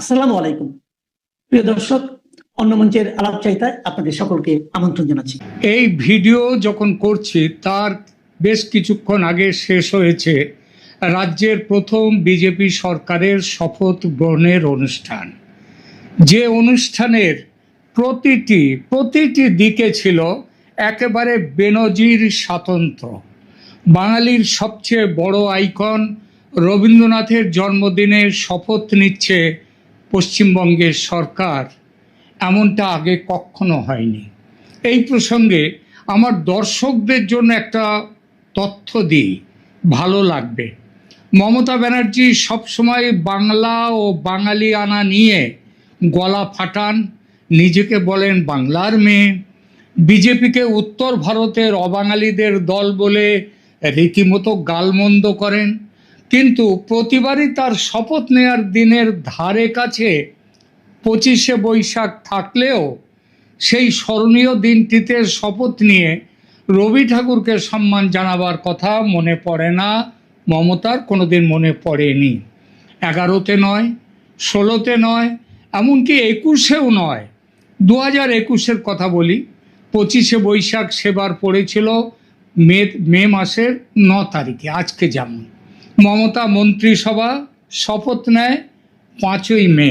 আসসালামু আলাইকুম প্রিয় দর্শক, অন্য মঞ্চের আলাপচারিতায় আপনাদের সকলকে আমন্ত্রণ জানাচ্ছি। এই ভিডিও যখন করছি তার বেশ কিছুক্ষণ আগে শেষ হয়েছে রাজ্যের প্রথম বিজেপি সরকারের শপথ গ্রহণের অনুষ্ঠান। যে অনুষ্ঠানের প্রতিটি দিকে ছিল একেবারে বেনজির স্বাতন্ত্র্য। বাঙালির সবচেয়ে বড় আইকন রবীন্দ্রনাথের জন্মদিনের শপথ নিচ্ছে পশ্চিমবঙ্গের সরকার, এমনটা আগে কখনো হয়নি। এই প্রসঙ্গে আমার দর্শকদের জন্য একটা তথ্য দিই, ভালো লাগবে। মমতা ব্যানার্জি সবসময় বাংলা ও বাঙালিয়ানা নিয়ে গলা ফাটান, নিজেকে বলেন বাংলার মেয়ে। বিজেপিকে উত্তর ভারতের অবাঙালিদের দল বলে রীতিমতো গালমন্দ করেন, কিন্তু প্রতিবারই তার শপথ নেয়ার দিনের ধারে কাছে 25শে বৈশাখ থাকলেও সেই স্মরণীয় দিনটিতে শপথ নিয়ে রবি ঠাকুরকে সম্মান জানাবার কথা মনে পড়ে না। মমতার কোনোদিন মনে পড়েনি। 11তে নয়, 16তে নয়, এমনকি 21এও নয়। 2021-এর কথা বলি, 25শে বৈশাখ সেবার পড়েছিল মে মাসের 9 তারিখে। আজকে যেমন মমতা মন্ত্রিসভা শপথ নেয় 5ই মে।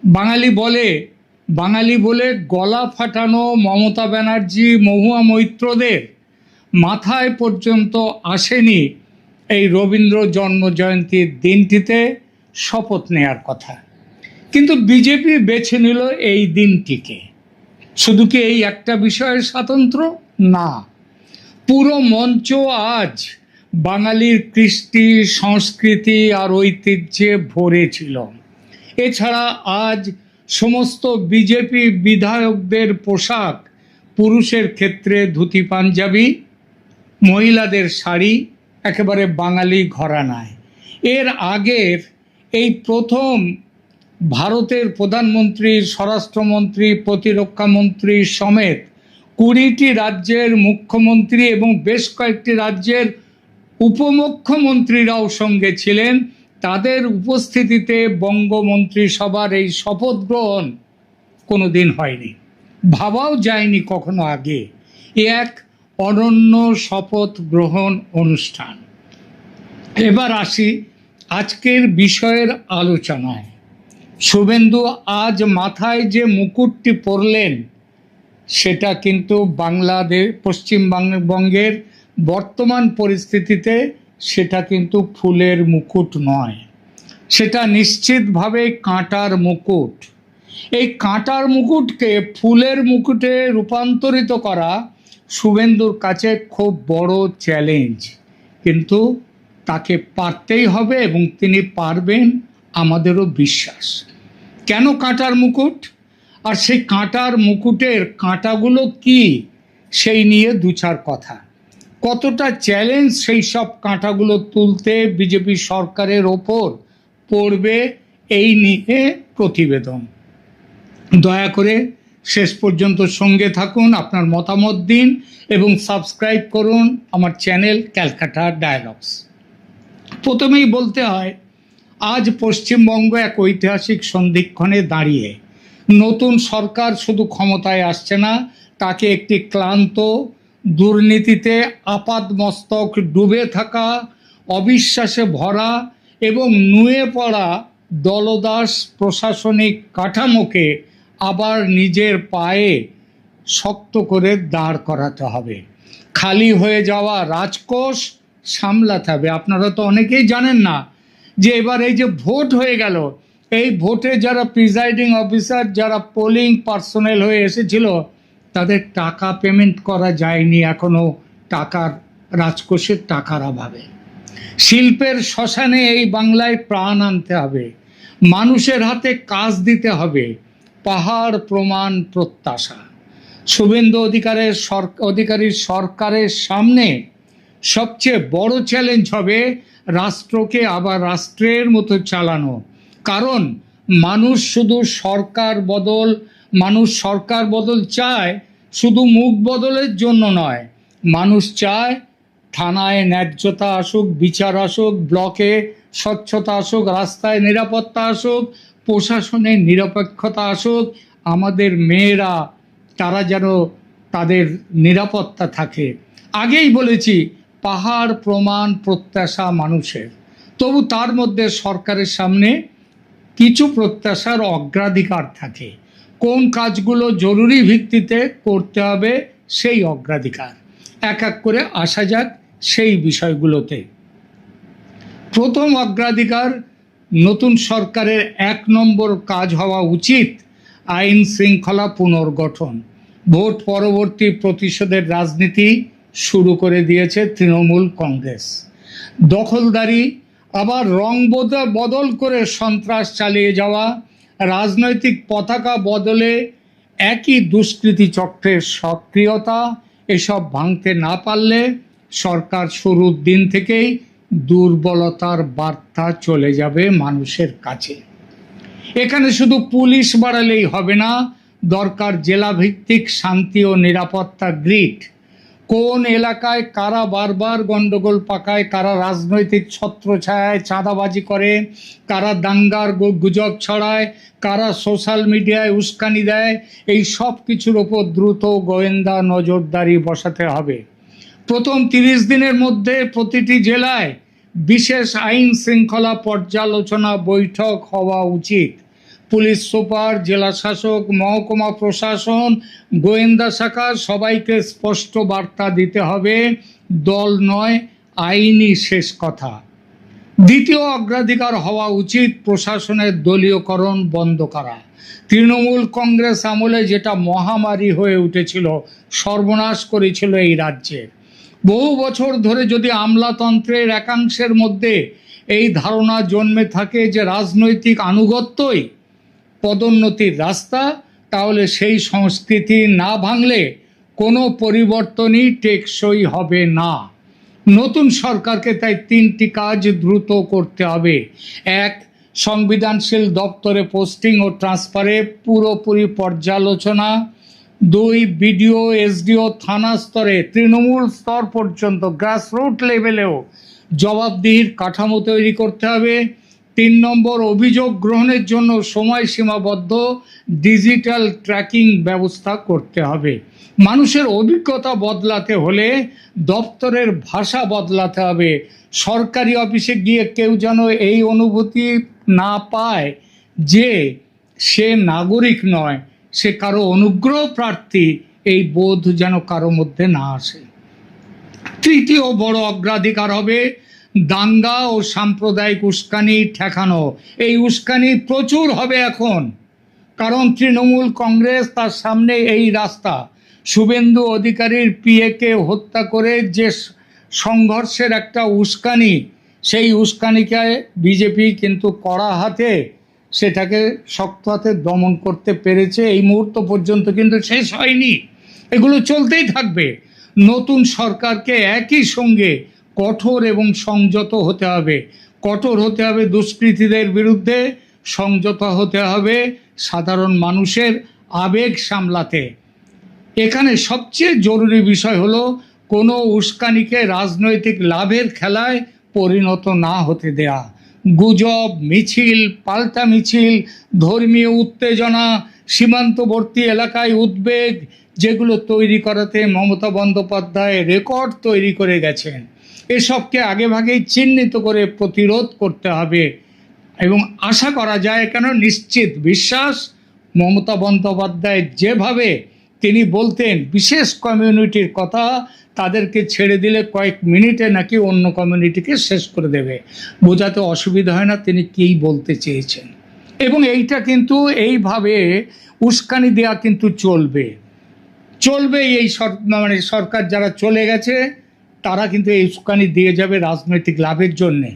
বাঙালি বলে গলা ফাটানো মমতা ব্যানার্জি মহুয়া মৈত্রদের মাথায় পর্যন্ত আসেনি এই রবীন্দ্র জন্ম জয়ন্তীর দিনটিতে শপথ নেয়ার কথা। কিন্তু বিজেপি বেছে নিল এই দিনটিকে। শুধু কি এই একটা বিষয়ের স্বাতন্ত্র? না, পুরো মঞ্চ আজ বাঙালির কৃষ্টি, সংস্কৃতি আর ঐতিহ্যে ভরে ছিল। এছাড়া আজ সমস্ত বিজেপি বিধায়কদের পোশাক, পুরুষের ক্ষেত্রে ধুতি পাঞ্জাবি, মহিলাদের শাড়ি, একেবারে বাঙালি ঘরানায়। এর আগের এই প্রথম ভারতের প্রধানমন্ত্রী, স্বরাষ্ট্রমন্ত্রী, প্রতিরক্ষামন্ত্রী সমেত 20টি রাজ্যের মুখ্যমন্ত্রী এবং বেশ কয়েকটি রাজ্যের উপমুখ্যমন্ত্রীরাও সঙ্গে ছিলেন। তাদের উপস্থিতিতে বঙ্গমন্ত্রিসভার এই শপথ গ্রহণ কোনোদিন হয়নি, ভাবাও যায়নি কখনো আগে। এক অনন্য শপথ গ্রহণ অনুষ্ঠান। এবার আসি আজকের বিষয়ের আলোচনায়। শুভেন্দু আজ মাথায় যে মুকুটটি পরলেন সেটা কিন্তু পশ্চিমবঙ্গের বর্তমান পরিস্থিতিতে সেটা কিন্তু ফুলের মুকুট নয়, সেটা নিশ্চিতভাবে কাঁটার মুকুট। এই কাঁটার মুকুটকে ফুলের মুকুটে রূপান্তরিত করা শুভেন্দুর কাছে খুব বড় চ্যালেঞ্জ, কিন্তু তাকে পারতেই হবে এবং তিনি পারবেন, আমাদেরও বিশ্বাস। কেন কাঁটার মুকুট, আর সেই কাঁটার মুকুটের কাঁটাগুলো কি, সেই নিয়ে দু চার কথা। কতটা চ্যালেঞ্জ সেই সব কাঁটাগুলো তুলতে বিজেপি সরকারের ওপর পড়বে, এই নিয়ে প্রতিবেদন। দয়া করে শেষ পর্যন্ত সঙ্গে থাকুন, আপনার মতামত দিন এবং সাবস্ক্রাইব করুন আমার চ্যানেল ক্যালকাটা ডায়ালগস। প্রথমেই বলতে হয়, আজ পশ্চিমবঙ্গ এক ঐতিহাসিক সন্ধিক্ষণে দাঁড়িয়ে। নতুন সরকার শুধু ক্ষমতায় আসছে না, তাকে একটি ক্লান্ত, দুর্নীতিতে আপাদমস্তক ডুবে থাকা, অবিশ্বাসে ভরা এবং নুয়ে পড়া দলদাস প্রশাসনিক কাঠামোকে আবার নিজের পায়ে শক্ত করে দাঁড় করাতে হবে। খালি হয়ে যাওয়া রাজকোষ সামলাতে হবে। আপনারা তো অনেকেই জানেন না যে এবার এই যে ভোট হয়ে গেল, এই ভোটে যারা প্রিজাইডিং অফিসার, যারা পোলিং পার্সোনেল হয়ে এসেছিল, তাদের টাকা পেমেন্ট করা যায়নি এখনো, রাজকোষের টাকার অভাবে। শিল্পের শ্মশানে এই বাংলায় প্রাণ আনতে হবে, মানুষের হাতে কাজ দিতে হবে। পাহাড় প্রমাণ প্রত্যাশা। শুভেন্দু অধিকারীর সরকারের সামনে সবচেয়ে বড় চ্যালেঞ্জ হবে রাষ্ট্রকে আবার রাষ্ট্রের মতো চালানো। কারণ মানুষ সরকার বদল চায়, শুধু মুখ বদলের জন্য নয়। মানুষ চায় থানায় ন্যায্যতা আসুক, বিচার আসুক, ব্লকে স্বচ্ছতা আসুক, রাস্তায় নিরাপত্তা আসুক, প্রশাসনের নিরপেক্ষতা আসুক, আমাদের মেয়েরা তারা যেন তাদের নিরাপত্তা থাকে। আগেই বলেছি, পাহাড় প্রমাণ প্রত্যাশা মানুষের, তবু তার মধ্যে সরকারের সামনে কিছু প্রত্যাশার অগ্রাধিকার থাকে। কোন কাজগুলো জরুরি ভিত্তিতে করতে হবে সেই অগ্রাধিকার, এক এক করে আসা যাক সেই বিষয়গুলোতে। প্রথম অগ্রাধিকার, নতুন সরকারের 1 নম্বর কাজ হওয়া উচিত আইন শৃঙ্খলা পুনর্গঠন। ভোট পরবর্তী প্রতিশোধের রাজনীতি শুরু করে দিয়েছে তৃণমূল কংগ্রেস। দখলদারি, আবার রং বদল করে সন্ত্রাস চালিয়ে যাওয়া, রাজনৈতিক পতাকা বদলে একই দুষ্কৃতী চক্রের সক্রিয়তা, এসব ভাঙতে না পারলে সরকার শুরুর দিন থেকেই দুর্বলতার বার্তা চলে যাবে মানুষের কাছে। এখানে শুধু পুলিশ বাড়ালেই হবে না, দরকার জেলাভিত্তিক শান্তি ও নিরাপত্তা গ্রিড। কোন এলাকায় কারা বারবার গন্ডগোল পাকায়, কারা রাজনৈতিক ছত্রছায়ায় চাঁদাবাজি করে, কারা দাঙ্গার গুজব ছড়ায়, কারা সোশ্যাল মিডিয়ায় উস্কানি দেয়, এই সব কিছুর ওপর দ্রুত গোয়েন্দা নজরদারি বসাতে হবে। প্রথম 30 দিনের মধ্যে প্রতিটি জেলায় বিশেষ আইন শৃঙ্খলা পর্যালোচনা বৈঠক হওয়া উচিত। পুলিশ সুপার, জেলা শাসক, মহকুমা প্রশাসন, গোয়েন্দা শাখা সবাইকে স্পষ্ট বার্তা দিতে হবে, দল নয় আইনই শেষ কথা। দ্বিতীয় অগ্রাধিকার হওয়া উচিত প্রশাসনের দলীয়করণ বন্ধ করা। তৃণমূল কংগ্রেস আমলে যেটা মহামারী হয়ে উঠেছিল, সর্বনাশ করেছিল এই রাজ্যের। বহু বছর ধরে যদি আমলাতন্ত্রের একাংশের মধ্যে এই ধারণা জন্মে থাকে যে রাজনৈতিক আনুগত্যই পদোন্নতির রাস্তা, তাহলে সেই সংস্কৃতি না ভাঙলে কোনো পরিবর্তনই টেকসই হবে না। নতুন সরকারকে তাই 3টি কাজ দ্রুত করতে হবে। 1, সংবিধানশীল দপ্তরে পোস্টিং ও ট্রান্সফারে পুরোপুরি পর্যালোচনা। 2, বিডিও, এসডিও, থানা স্তরে, তৃণমূল স্তর পর্যন্ত গ্রাসরুট লেভেলেও জবাবদিহির কাঠামো তৈরি করতে হবে। 3 নম্বর, অভিযোগ গ্রহণের জন্য সময়সীমাবদ্ধ ডিজিটাল ট্র্যাকিং ব্যবস্থা করতে হবে। মানুষের অভিজ্ঞতা বদলাতে হলে দপ্তরের ভাষা বদলাতে হবে। সরকারি অফিসে গিয়ে কেউ যেন এই অনুভূতি না পায় যে সে নাগরিক নয়, সে কারো অনুগ্রহ প্রার্থী, এই বোধ যেন কারো মধ্যে না আসে। তৃতীয় বড় অগ্রাধিকার হবে দাঙ্গা ও সাম্প্রদায়িক উস্কানি ঠেকানো। এই উস্কানি প্রচুর হবে এখন, কারণ তৃণমূল কংগ্রেস তার সামনে এই রাস্তা। শুভেন্দু অধিকারীর পিএকে হত্যা করে যে সংঘর্ষের একটা উস্কানি, সেই উস্কানিকে বিজেপি কিন্তু কড়া হাতে সেটাকে শক্ত হাতে দমন করতে পেরেছে। এই মুহূর্ত পর্যন্ত কিন্তু শেষ হয়নি, এগুলো চলতেই থাকবে। নতুন সরকারকে একই সঙ্গে কঠোর এবং সংযত হতে হবে। কঠোর হতে হবে দুষ্কৃতীদের বিরুদ্ধে, সংযত হতে হবে সাধারণ মানুষের আবেগ সামলাতে। এখানে সবচেয়ে জরুরি বিষয় হলো কোনো উস্কানিকে রাজনৈতিক লাভের খেলায় পরিণত না হতে দেয়া। গুজব, মিছিল, পাল্টা মিছিল, ধর্মীয় উত্তেজনা, সীমান্তবর্তী এলাকায় উদ্বেগ, যেগুলো তৈরি করাতে মমতা বন্দ্যোপাধ্যায় রেকর্ড তৈরি করে গেছেন, এসবকে আগেভাগেই চিহ্নিত করে প্রতিরোধ করতে হবে। এবং আশা করা যায়, কেন নিশ্চিত বিশ্বাস, মমতা বন্দ্যোপাধ্যায় যেভাবে তিনি বলতেন বিশেষ কমিউনিটির কথা, তাদেরকে ছেড়ে দিলে কয়েক মিনিটে নাকি অন্য কমিউনিটিকে শেষ করে দেবে। বোঝাতে অসুবিধা হয় না তিনি কী বলতে চেয়েছেন। এবং এইটা কিন্তু এইভাবে উস্কানি দেওয়া কিন্তু চলবে। এই সরকার যারা চলে গেছে তারা কিন্তু এই উস্কানি দিয়ে যাবে রাজনৈতিক লাভের জন্যে।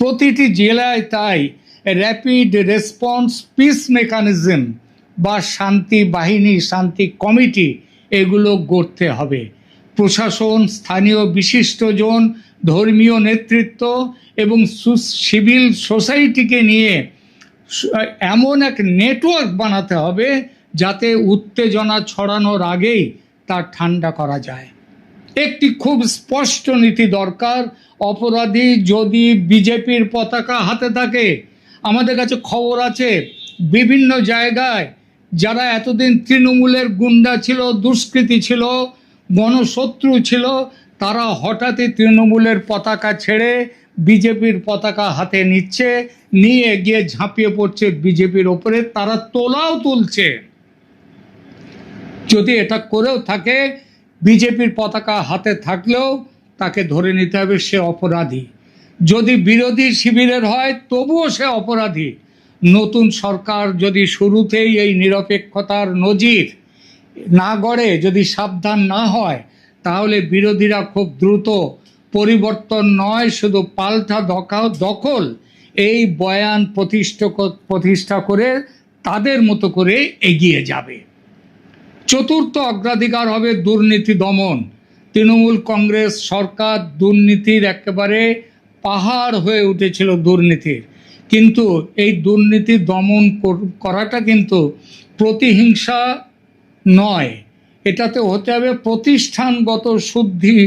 প্রতিটি জেলায় তাই র্যাপিড রেসপন্স পিস মেকানিজম বা শান্তি বাহিনী, শান্তি কমিটি, এগুলো গড়তে হবে। প্রশাসন, স্থানীয় বিশিষ্টজন, ধর্মীয় নেতৃত্ব এবং সিভিল সোসাইটিকে নিয়ে এমন এক নেটওয়ার্ক বানাতে হবে যাতে উত্তেজনা ছড়ানোর আগেই তা ঠান্ডা করা যায়। একটি খুব স্পষ্ট নীতি দরকার। অপরাধী যদি বিজেপির পতাকা হাতে থাকে, আমাদের কাছে খবর আছে বিভিন্ন জায়গায় যারা এতদিন তৃণমূলের গুন্ডা ছিল, দুষ্কৃতী ছিল, গণশত্রু ছিল, তারা হঠাৎই তৃণমূলের পতাকা ছেড়ে বিজেপির পতাকা হাতে নিচ্ছে, নিয়ে গিয়ে ঝাঁপিয়ে পড়ছে বিজেপির ওপরে, তারা তোলাও তুলছে। যদি এটা করেও থাকে, বিজেপির পতাকা হাতে থাকলেও তাকে ধরে নিতে হবে, সে অপরাধী। যদি বিরোধী শিবিরের হয় তবুও সে অপরাধী। নতুন সরকার যদি শুরুতেই এই নিরপেক্ষতার নজির না গড়ে, যদি সাবধান না হয়, তাহলে বিরোধীরা খুব দ্রুত পরিবর্তন নয়, শুধু পাল্টা দখল এই বয়ান প্রতিষ্ঠা করে তাদের মতো করে এগিয়ে যাবে। চতুর্থ অগ্রাধিকার হবে দুর্নীতি দমন। তৃণমূল কংগ্রেস সরকার দুর্নীতির একেবারে পাহাড় হয়ে উঠেছিল দুর্নীতির, কিন্তু এই দুর্নীতি দমন করাটা কিন্তু প্রতিহিংসা নয়, এটাতে হতে হবে প্রতিষ্ঠানগত শুদ্ধি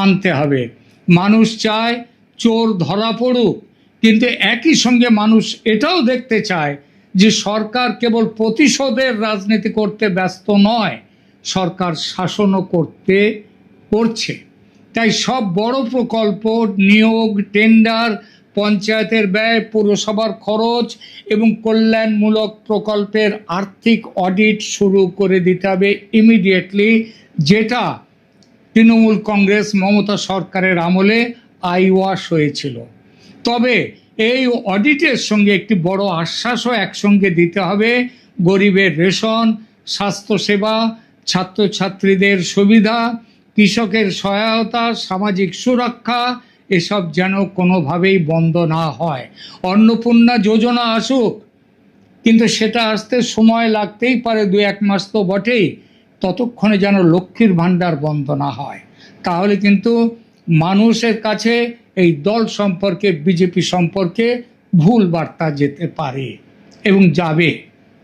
আনতে হবে। মানুষ চায় চোর ধরা পড়ুক, কিন্তু একই সঙ্গে মানুষ এটাও দেখতে চায় যে সরকার কেবল প্রতিশোধের রাজনীতি করতে ব্যস্ত নয়, সরকার শাসনও করছে। তাই সব বড় প্রকল্প, নিয়োগ, টেন্ডার, পঞ্চায়েতের ব্যয়, পুরসভার খরচ এবং কল্যাণমূলক প্রকল্পের আর্থিক অডিট শুরু করে দিতে হবে ইমিডিয়েটলি, যেটা তৃণমূল কংগ্রেস মমতা সরকারের আমলে আইওয়াশ হয়েছিল। তবে এই অডিটের সঙ্গে একটি বড় আশ্বাসও একসঙ্গে দিতে হবে। গরিবের রেশন, স্বাস্থ্যসেবা, ছাত্রছাত্রীদের সুবিধা, কৃষকের সহায়তা, সামাজিক সুরক্ষা, এসব যেন কোনোভাবেই বন্ধ না হয়। অন্নপূর্ণা যোজনা আসুক, কিন্তু সেটা আসতে সময় লাগতেই পারে, 2-1 মাস তো বটেই, ততক্ষণে যেন লক্ষ্মীর ভাণ্ডার বন্ধ না হয়। তাহলে কিন্তু মানুষের কাছে এই দল সম্পর্কে, বিজেপি সম্পর্কে ভুল বার্তা যেতে পারে এবং যাবে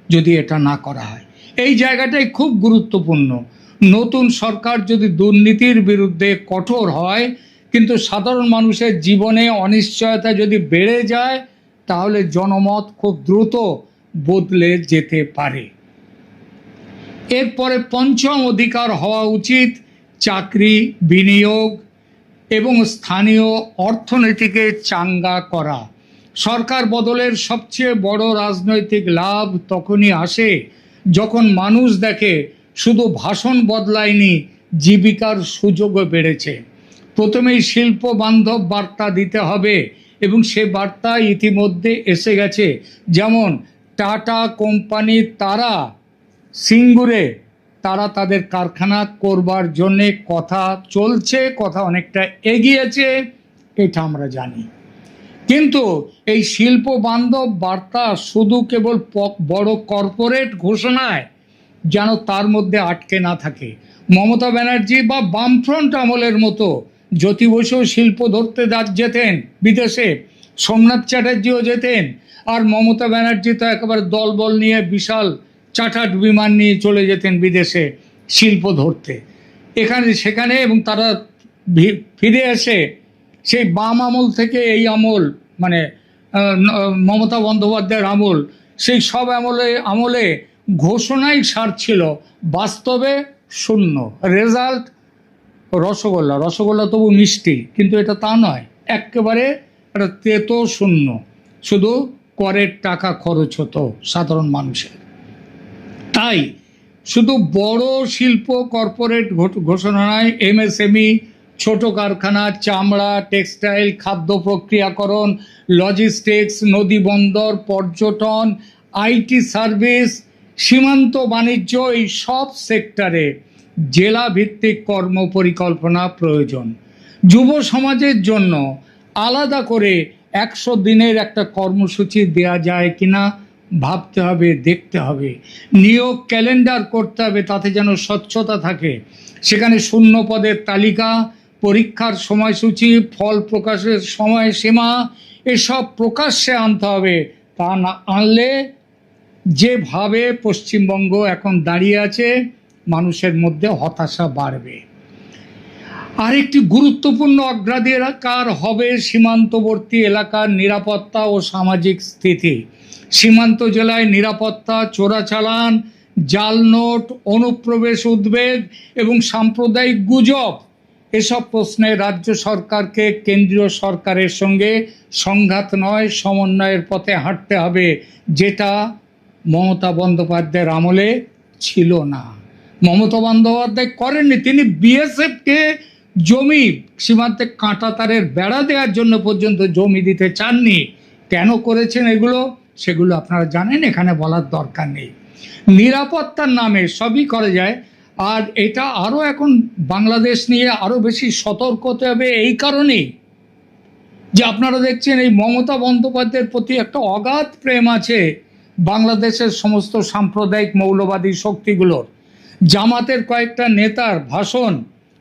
যদি এটা না করা হয়। এই জায়গাটাই খুব গুরুত্বপূর্ণ। নতুন সরকার যদি দুর্নীতির বিরুদ্ধে কঠোর হয়, কিন্তু সাধারণ মানুষের জীবনে অনিশ্চয়তা যদি বেড়ে যায়, তাহলে জনমত খুব দ্রুত বদলে যেতে পারে। এরপরে পঞ্চম অধিকার হওয়া উচিত চাকরি, বিনিয়োগ এবং স্থানীয় অর্থনীতিকে চাঙ্গা করা। সরকার বদলের সবচেয়ে বড় রাজনৈতিক লাভ তখনই আসে যখন মানুষ দেখে শুধু ভাষণ বদলায়নি, জীবিকার সুযোগও বেড়েছে। প্রথমেই শিল্প বান্ধব বার্তা দিতে হবে এবং সে বার্তা ইতিমধ্যে এসে গেছে। যেমন টাটা কোম্পানি, তারা সিঙ্গুরে তাদের কারখানা করবার জন্যে কথা চলছে, কথা অনেকটা এগিয়েছে, এটা আমরা জানি। কিন্তু এই শিল্প বান্ধব বার্তা শুধু কেবল বড় কর্পোরেট ঘোষণায় যেন তার মধ্যে আটকে না থাকে। মমতা ব্যানার্জি বা বামফ্রন্ট আমলের মতো জ্যোতি বসুও শিল্প ধরতে যেতেন বিদেশে, সোমনাথ চ্যাটার্জিও যেতেন, আর মমতা ব্যানার্জি তো একেবারে দলবল নিয়ে বিশাল চার্টার্ড বিমান নিয়ে চলে যেতেন বিদেশে শিল্প ধরতে, এখানে সেখানে, এবং তারা ফিরে এসে সেই বাম আমল থেকে এই আমল, মানে মমতা বন্দ্যোপাধ্যায়ের আমল, সেই সব আমলে ঘোষণাই সার ছিল, বাস্তবে শূন্য। রেজাল্ট রসগোল্লা তবু মিষ্টি, কিন্তু এটা তা নয়, একেবারে একটা তেতো শূন্য, শুধু করের টাকা খরচ হতো সাধারণ মানুষের। তাই শুধু বড় শিল্প কর্পোরেট ঘোষণা নয়, এমএসএমই, ছোট কারখানা, চামড়া, টেক্সটাইল, খাদ্য প্রক্রিয়াকরণ, লজিস্টিক্স, নদী বন্দর, পর্যটন, আইটি সার্ভিস, সীমান্ত বাণিজ্য, এই সব সেক্টরে জেলা ভিত্তিক কর্ম পরিকল্পনা প্রয়োজন। যুব সমাজের জন্য আলাদা করে 100 দিনের একটা কর্মসূচি দেয়া যায় কিনা ভাবতে হবে, দেখতে হবে। নিয়োগ ক্যালেন্ডার করতে হবে, তাতে যেন স্বচ্ছতা থাকে। সেখানে শূন্য পদের তালিকা, পরীক্ষার সময়সূচি, ফল প্রকাশের সময়সীমা, এসব প্রকাশ্যে আনতে হবে। তা না আনলে যেভাবে পশ্চিমবঙ্গ এখন দাঁড়িয়ে আছে, মানুষের মধ্যে হতাশা বাড়বে। আরেকটি গুরুত্বপূর্ণ অগ্রাধিকার হবে সীমান্তবর্তী এলাকার নিরাপত্তা ও সামাজিক স্থিতি। সীমান্ত জেলায় নিরাপত্তা, চোরাচালান, জাল নোট, অনুপ্রবেশ উদ্বেগ এবং সাম্প্রদায়িক গুজব, এসব প্রশ্নে রাজ্য সরকারকে কেন্দ্রীয় সরকারের সঙ্গে সংঘাত নয়, সমন্বয়ের পথে হাঁটতে হবে, যেটা মমতা বন্দ্যোপাধ্যায়ের আমলে ছিল না। মমতা বন্দ্যোপাধ্যায় করেননি। তিনি বিএসএফকে জমি সীমান্তে কাঁটাতারের বেড়া দেওয়ার জন্য পর্যন্ত জমি দিতে চাননি। কেন করেছেন এগুলো, সেগুলো আপনারা জানেন, এখানে বলার দরকার নেই। নিরাপত্তার নামে সবই করা যায়। আর এটা আরও এখন বাংলাদেশ নিয়ে আরও বেশি সতর্ক হতে হবে এই কারণেই যে আপনারা দেখছেন এই মমতা বন্দ্যোপাধ্যায়ের প্রতি একটা অগাধ প্রেম আছে বাংলাদেশের সমস্ত সাম্প্রদায়িক মৌলবাদী শক্তিগুলোর। জামাতের কয়েকটা নেতার ভাষণ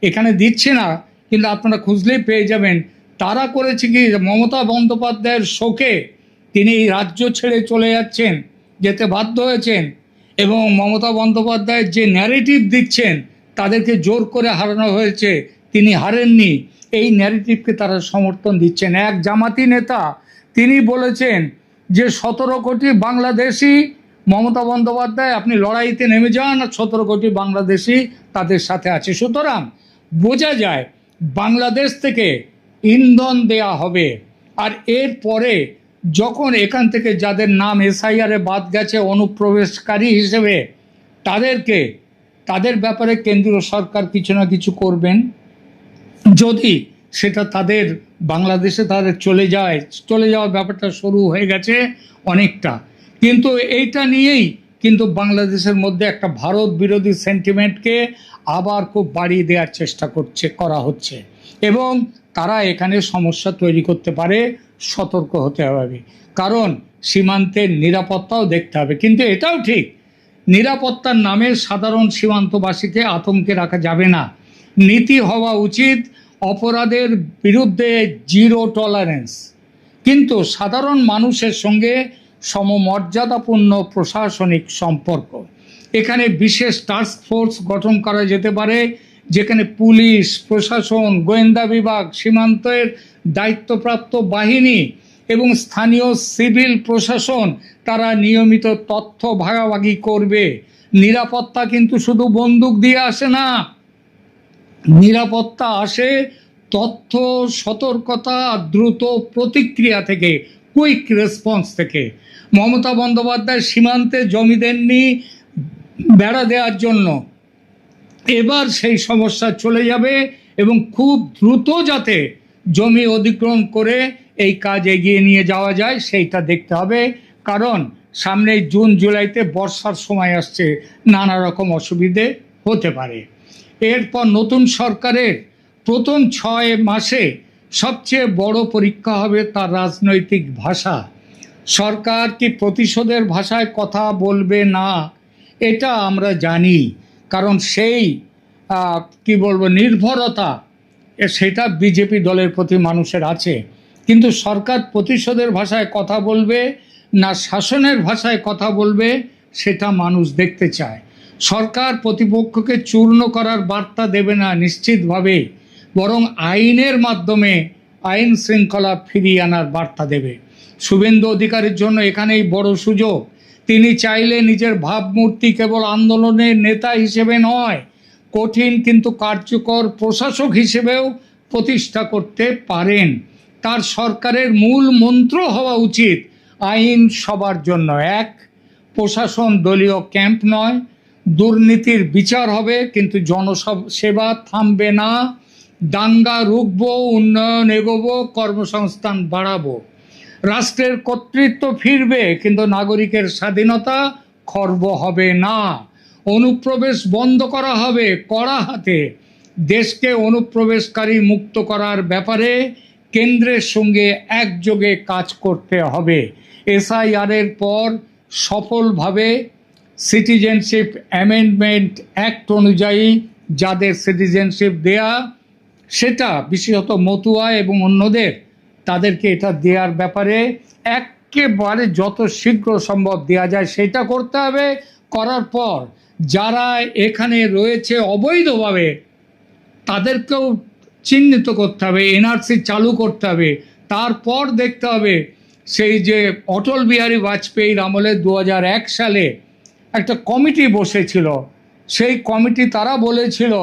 এখানে দিচ্ছে না, কিন্তু আপনারা খুঁজলেই পেয়ে যাবেন। তারা করেছে কি, মমতা বন্দ্যোপাধ্যায়ের শোকে তিনি এই রাজ্য ছেড়ে চলে যাচ্ছেন, যেতে বাধ্য হয়েছেন, এবং মমতা বন্দ্যোপাধ্যায়ের যে ন্যারেটিভ দিচ্ছেন তাদেরকে জোর করে হারানো হয়েছে, তিনি হারেননি, এই ন্যারেটিভকে তারা সমর্থন দিচ্ছেন। এক জামাতি নেতা তিনি বলেছেন যে 17 কোটি বাংলাদেশি, মমতা বন্দ্যোপাধ্যায় আপনি লড়াইতে নেমে যান, 17 কোটি বাংলাদেশি তাদের সাথে আছে। সুতরাং বোঝা যায় বাংলাদেশ থেকে ইন্ধন দেয়া হবে। আর এর পরে যখন এখান থেকে যাদের নাম এসআইআরে বাদ গেছে অনুপ্রবেশকারী হিসেবে, তাদের ব্যাপারে কেন্দ্রীয় সরকার কিছু না কিছু করবেন। যদি সেটা তাদের বাংলাদেশে তাদের চলে যাওয়ার ব্যাপারটা শুরু হয়ে গেছে অনেকটা, কিন্তু এইটা নিয়েই কিন্তু বাংলাদেশের মধ্যে একটা ভারত বিরোধী সেন্টিমেন্টকে আবার খুব বাড়িয়ে দেওয়ার চেষ্টা করা হচ্ছে, এবং তারা এখানে সমস্যা তৈরি করতে পারে। সতর্ক হতে হবে, কারণ সীমান্তের নিরাপত্তাও দেখতে হবে। কিন্তু এটাও ঠিক, নিরাপত্তার নামে সাধারণ সীমান্তবাসীকে আতঙ্কে রাখা যাবে না। নীতি হওয়া উচিত অপরাধের বিরুদ্ধে জিরো টলারেন্স, কিন্তু সাধারণ মানুষের সঙ্গে সমমর্যাদাপূর্ণ প্রশাসনিক সম্পর্ক। এখানে বিশেষ টাস্ক ফোর্স গঠন করা যেতে পারে, যেখানে পুলিশ, প্রশাসন, গোয়েন্দা বিভাগ, সীমান্তের দায়িত্বপ্রাপ্ত বাহিনী এবং স্থানীয় সিভিল প্রশাসন তারা নিয়মিত তথ্য ভাগাভাগি করবে। নিরাপত্তা কিন্তু শুধু বন্দুক দিয়ে আসে না, নিরাপত্তা আসে তথ্য, সতর্কতা আর দ্রুত প্রতিক্রিয়া থেকে, কুইক রেসপন্স থেকে। মমতা বন্দ্যোপাধ্যায় সীমান্তে জমি দেননি বেড়া দেওয়ার জন্য, এবার সেই সমস্যা চলে যাবে, এবং খুব দ্রুত যাতে জমি অধিগ্রহণ করে এই কাজ এগিয়ে নিয়ে যাওয়া যায় সেইটা দেখতে হবে। কারণ সামনে জুন জুলাইতে বর্ষার সময় আসছে, নানা রকম অসুবিধে হতে পারে। এরপর নতুন সরকারের প্রথম 6 মাসে সবচেয়ে বড় পরীক্ষা হবে তার রাজনৈতিক ভাষা। সরকার কি প্রতিশোধের ভাষায় কথা বলবে না, এটা আমরা জানি, কারণ সেই নির্ভরতা সেটা বিজেপি দলের প্রতি মানুষের আছে। কিন্তু সরকার প্রতিশোধের ভাষায় কথা বলবে না শাসনের ভাষায় কথা বলবে, সেটা মানুষ দেখতে চায়। সরকার প্রতিপক্ষকে চূর্ণ করার বার্তা দেবে না নিশ্চিতভাবে, বরং আইনের মাধ্যমে আইন শৃঙ্খলা ফিরিয়ে আনার বার্তা দেবে। শুভেন্দু অধিকারীর জন্য এখানেই বড় সুযোগ। তিনি চাইলে নিজের ভাবমূর্তি কেবল আন্দোলনের নেতা হিসেবে নয়, কঠিন কিন্তু কার্যকর প্রশাসক হিসেবেও প্রতিষ্ঠা করতে পারেন। তার সরকারের মূল মন্ত্র হওয়া উচিত আইন সবার জন্য এক, প্রশাসন দলীয় ক্যাম্প নয়, দুর্নীতির বিচার হবে কিন্তু জনসেবা থামবে না, দাঙ্গা রুখবো, উন্নয়ন এগোবো, কর্মসংস্থান বাড়াবো, রাষ্ট্রের কর্তৃত্ব ফিরবে কিন্তু নাগরিকের স্বাধীনতা খর্ব হবে না, অনুপ্রবেশ বন্ধ করা হবে কড়া হাতে। দেশকে অনুপ্রবেশকারী মুক্ত করার ব্যাপারে কেন্দ্রের সঙ্গে একযোগে কাজ করতে হবে। এসআইআরের পর সফলভাবে সিটিজেনশিপ অ্যামেন্ডমেন্ট অ্যাক্ট অনুযায়ী যাদের সিটিজেনশিপ দেয়া, সেটা বিশেষত মতুয়া এবং অন্যদের, তাদেরকে এটা দেওয়ার ব্যাপারে একেবারে যত শীঘ্র সম্ভব দেওয়া যায় সেটা করতে হবে। করার পর যারা এখানে রয়েছে অবৈধভাবে তাদেরকেও চিহ্নিত করতে হবে, এনআরসি চালু করতে হবে। তারপর দেখতে হবে সেই যে অটল বিহারী বাজপেয়ীর আমলে 2001 সালে একটা কমিটি বসেছিল, সেই কমিটি তারা বলেছিল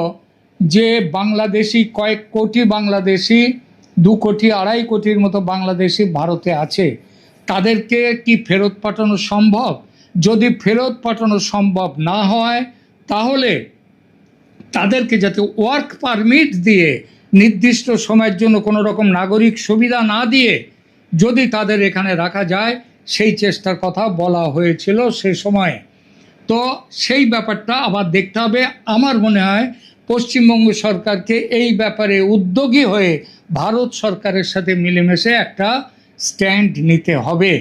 যে বাংলাদেশি কয়েক কোটি বাংলাদেশি, 2 কোটি 2.5 কোটির মতো বাংলাদেশি ভারতে আছে, তাদেরকে কি ফেরত পাঠানো সম্ভব? যদি ফেরত পাঠানো সম্ভব না হয় তাহলে তাদেরকে যাতে ওয়ার্ক পারমিট দিয়ে নির্দিষ্ট সময়ের জন্য কোনো রকম নাগরিক সুবিধা না দিয়ে যদি তাদের এখানে রাখা যায়, সেই চেষ্টার কথা বলা হয়েছিল সে সময়ে। তো সেই ব্যাপারটা আবার দেখতে হবে। আমার মনে হয় পশ্চিমবঙ্গ সরকারকে এই ব্যাপারে উদ্যোগী হয়ে ভারত সরকারের সাথে মিলেমিশে একটা স্ট্যান্ড নিতে হবে।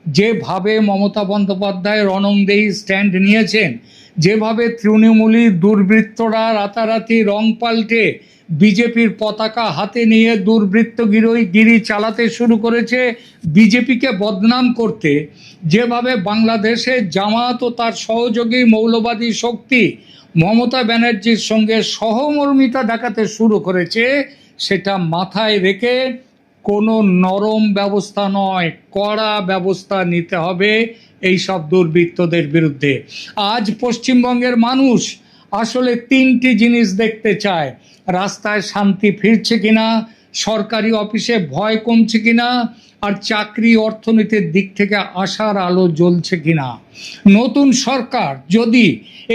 যেভাবে মমতা বন্দ্যোপাধ্যায় রণংদেহী স্ট্যান্ড নিয়েছেন, যেভাবে তৃণমূলী দুর্বৃত্তরা রাতারাতি রং পাল্টে বিজেপির পতাকা হাতে নিয়ে দুর্বৃত্তগিরি চালাতে শুরু করেছে বিজেপিকে বদনাম করতে, যেভাবে বাংলাদেশে জামাত ও তার সহযোগী মৌলবাদী শক্তি মমতা ব্যানার্জির সঙ্গে সহমর্মিতা দেখাতে শুরু করেছে, সেটা মাথায় রেখে কোনো নরম ব্যবস্থা নয়, কড়া ব্যবস্থা নিতে হবে এই সব দুর্বৃত্তদের বিরুদ্ধে। আজ পশ্চিমবঙ্গের মানুষ আসলে 3টি জিনিস দেখতে চায়: রাস্তায় শান্তি ফিরছে কিনা, সরকারি অফিসে ভয় কমছে কিনা, আর চাকরি অর্থনীতির দিক থেকে আশার আলো জ্বলছে কিনা। নতুন সরকার যদি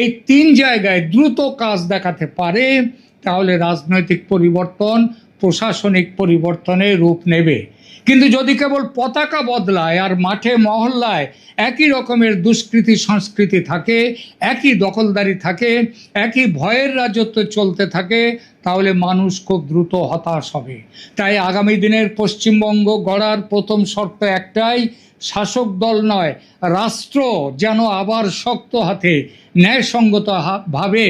এই 3 জায়গায় দ্রুত কাজ দেখাতে পারে তাহলে রাজনৈতিক পরিবর্তন প্রশাসনিক পরিবর্তনের রূপ নেবে। কিন্তু যদি কেবল পতাকা বদলায় আর মাঠে মহল্লায় একই রকমের দুষ্কৃতি সংস্কৃতি থাকে, একই দখলদারি থাকে, একই ভয়ের রাজত্ব চলতে থাকে, তাহলে মানুষ খুব দ্রুত হতাশ হবে। তাই আগামী দিনের পশ্চিমবঙ্গ গড়ার প্রথম শর্ত একটাই: শাসক দল নয়, রাষ্ট্র যেন আবার শক্ত হাতে ন্যায়সঙ্গত ভাবে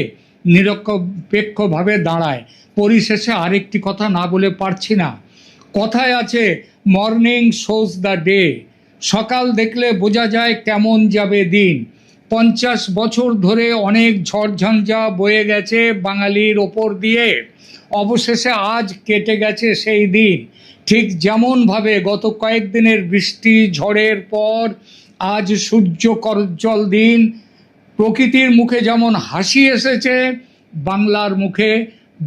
নিরপেক্ষভাবে দাঁড়ায়। পরিশেষে আরেকটি কথা না বলে পারছি না। কথায় আছে, মর্নিং শোজ দ্য ডে। সকাল দেখলে বোঝা যায় কেমন যাবে দিন। 50 বছর ধরে অনেক ঝড়ঝঞ্ঝা বয়ে গেছে বাঙালির ওপর দিয়ে, অবশেষে আজ কেটে গেছে সেই দিন। ঠিক যেমনভাবে গত কয়েকদিনের বৃষ্টি ঝড়ের পর আজ সূর্য করজ্জ্বল দিন, প্রকৃতির মুখে যেমন হাসি এসেছে, বাংলার মুখে,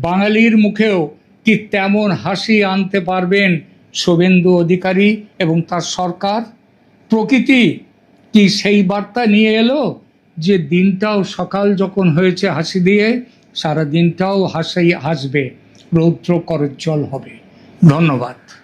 বাঙালির মুখেও কি তেমন হাসি আনতে পারবেন শুভেন্দু অধিকারী এবং তার সরকার? প্রকৃতি কি সেই বার্তা নিয়ে এলো যে দিনটাও সকাল যখন হয়েছে হাসি দিয়ে, সারা দিনটাও হাসবে, রৌদ্র করজ্জ্বল হবে? ধন্যবাদ।